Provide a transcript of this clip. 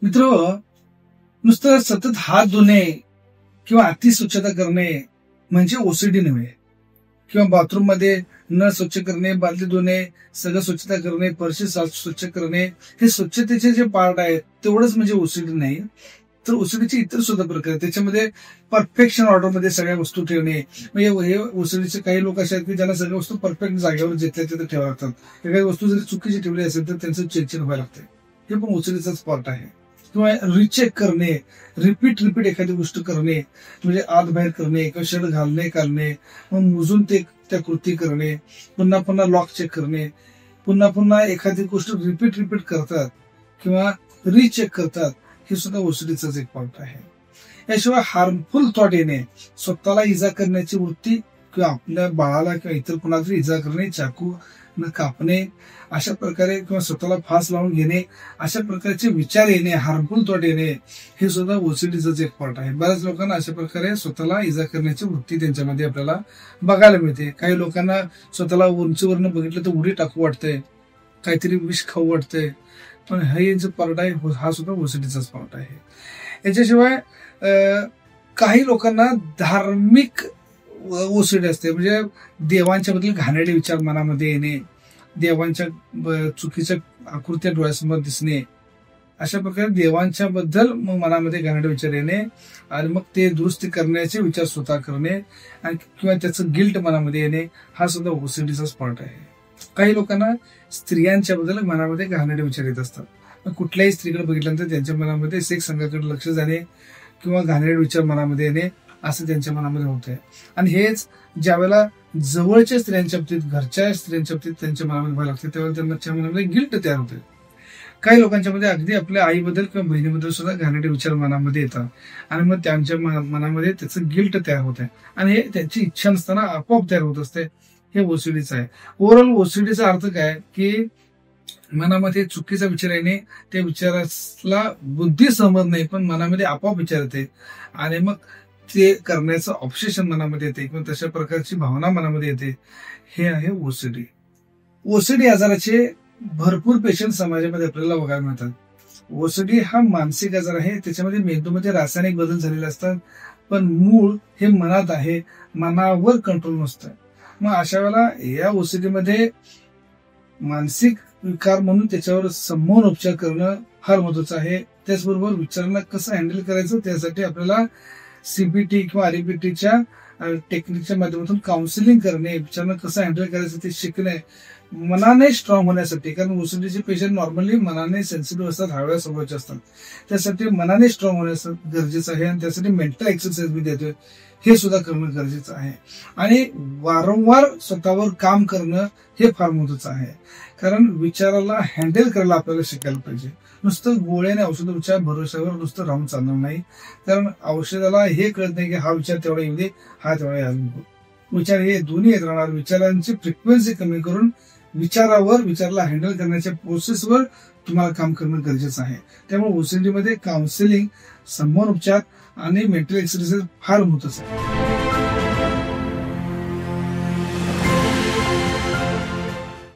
मित्र, नुसतं सतत हात धुणे किंवा अति स्वच्छता करणे म्हणजे ओसीडी नव्हे, किंवा बाथरूम मध्ये नळ स्वच्छ करणे, बादली धुणे, सगळं स्वच्छता करणे, फरशी स्वच्छ करणे, हे स्वच्छतेचे जे पार्ट आहेत तेवढंच म्हणजे ओसीडी नाही. तर ओसीडीचे इतर सुद्धा प्रकार आहेत. त्याच्यामध्ये परफेक्शन ऑर्डरमध्ये सगळ्या वस्तू ठेवणे, म्हणजे हे ओसीडीचे काही लोक असे आहेत की ज्यांना सगळ्या वस्तू परफेक्ट जागेवर जिथल्या तिथे ठेवाव्या लागतात. काही वस्तू जरी चुकीची ठेवली असेल तर त्यांचं चिडचिड व्हायला लागते. हे पण ओसीडीचाच पार्ट आहे. किंवा रिचेक करणे, रिपीट एखादी गोष्ट करणे, म्हणजे आत बाहेर करणे किंवा शर्ट घालणे काढणे, मग मोजून ते त्या कृती करणे, पुन्हा पुन्हा लॉक चेक करणे, पुन्हा पुन्हा एखादी गोष्ट रिपीट करतात किंवा रिचेक करतात, हे सुद्धा ओसीडीचाच एक पार्ट आहे. याशिवाय हार्मफुल थॉट येणे, स्वतःला इजा करण्याची वृत्ती किंवा आपल्या बाळाला किंवा इतर कुणाला तरी इजा करणे, चाकू न कापणे अशा प्रकारे, किंवा स्वतःला फास लावून घेणे, अशा प्रकारचे विचार येणे, हार्मफुल थॉट येणे, हे सुद्धा ओसीडीचाच एक पार्ट आहे. बऱ्याच लोकांना अशा प्रकारे स्वतःला इजा करण्याची वृत्ती त्यांच्यामध्ये आपल्याला बघायला मिळते. काही लोकांना स्वतःला उंचीवरनं बघितलं तर उडी टाकू वाटतंय, काहीतरी विष खाऊ वाटतंय, पण हे जे पार्ट आहे हा सुद्धा ओसीडीचाच पार्ट आहे. याच्याशिवाय काही लोकांना धार्मिक ओसीडी असते, म्हणजे देवांच्या बद्दल घाणेरडे विचार मनामध्ये येणे, देवांच्या चुकीच्या आकृत्या डोळ्यासमोर दिसणे, अशा प्रकारे देवांच्या बद्दल मग मनामध्ये घाणेरडे विचार येणे आणि मग ते दुरुस्ती करण्याचे विचार स्वतः करणे आणि किंवा त्याचं गिल्ट मनामध्ये येणे, हा सुद्धा ओसीडीचाच पार्ट आहे. काही लोकांना स्त्रियांच्या बद्दल मनामध्ये घाणेरडे विचार येत असतात. कुठल्याही स्त्रीकडे बघितल्यानंतर त्यांच्या मनामध्ये सेक्स संघाकडे लक्ष जाणे किंवा घाणेरडे विचार मनामध्ये येणे असं त्यांच्या मनामध्ये होत आहे. आणि हेच ज्यावेळेला जवळच्या स्त्रियांच्या बाबतीत, घरच्या स्त्रियांच्या बाबतीत त्यांच्या मनामध्ये व्हायला लागते, त्यावेळेला त्यांच्या मनामध्ये गिल्ट तयार होते. काही लोकांच्या मध्ये अगदी आपल्या आईबद्दल किंवा बहिणीबद्दल सुद्धा घाणेरडे विचार मनामध्ये येतात आणि मग त्यांच्या मनामध्ये त्याचं गिल्ट तयार होत आहे आणि हे त्यांची इच्छा नसताना आपोआप तयार होत असते. हे ओसीडीचं आहे. ओव्हरऑल ओसीडीचा अर्थ काय की मनामध्ये चुकीचा विचार येणे, त्या विचाराला बुद्धी समज नाही पण मनामध्ये आपोआप विचार येते आणि मग ते करण्याचं ऑब्सेशन मनामध्ये येते किंवा तशा प्रकारची भावना मनामध्ये येते. हे आहे ओसीडी. ओसीडी आजाराचे भरपूर पेशंट समाजामध्ये आपल्याला बघायला मिळतात. ओसीडी हा मानसिक आजार आहे. त्याच्यामध्ये मेंदूमध्ये रासायनिक बदल झालेले असतात, पण मूळ हे मनात आहे, मनावर कंट्रोल नसतं. मग अशा वेळेला या ओसीडी मध्ये मानसिक विकार म्हणून त्याच्यावर समूळ उपचार करणं फार महत्वाचं आहे. त्याचबरोबर विचारांना कसं हँडल करायचं त्यासाठी आपल्याला सीबीटी किंवा आरईबीटीच्या टेक्निकच्या माध्यमातून काउन्सिलिंग करणे, विचारांना कसं हँडल करायचं ते शिकणे, मनाने स्ट्रॉंग होण्यासाठी. कारण ओसीडीचे पेशंट नॉर्मली मनाने सेन्सिटिव्ह असतात, हळव्या स्वभावाचे असतात. त्यासाठी मनाने स्ट्रॉंग होण्याचं गरजेचं आहे आणि त्यासाठी मेंटल एक्सरसाइज मी देतोय, हे सुद्धा करणं गरजेचं आहे. आणि वारंवार स्वतःवर काम करणं हे फार महत्वाचं आहे. कारण विचाराला हँडल करायला आपल्याला शिकायला पाहिजे. नुसतं गोळ्याने औषधाच्या भरोश्यावर नुसतं राहून चालणार नाही. कारण औषधाला हे कळत नाही की हा विचार तेवढा येऊ दे, हा तेवढा यायला नको. विचार हे दोन्ही येत राहणार. विचारांची फ्रिक्वेन्सी कमी करून विचाराला हँडल करण्याच्या प्रोसेसवर तुम्हाला काम करणं गरजेचं आहे. त्यामुळे ओसीडी मध्ये काउन्सिलिंग, समूळ उपचार आणि मेंटल एक्सरसाइज फार महत्वाचं आहे.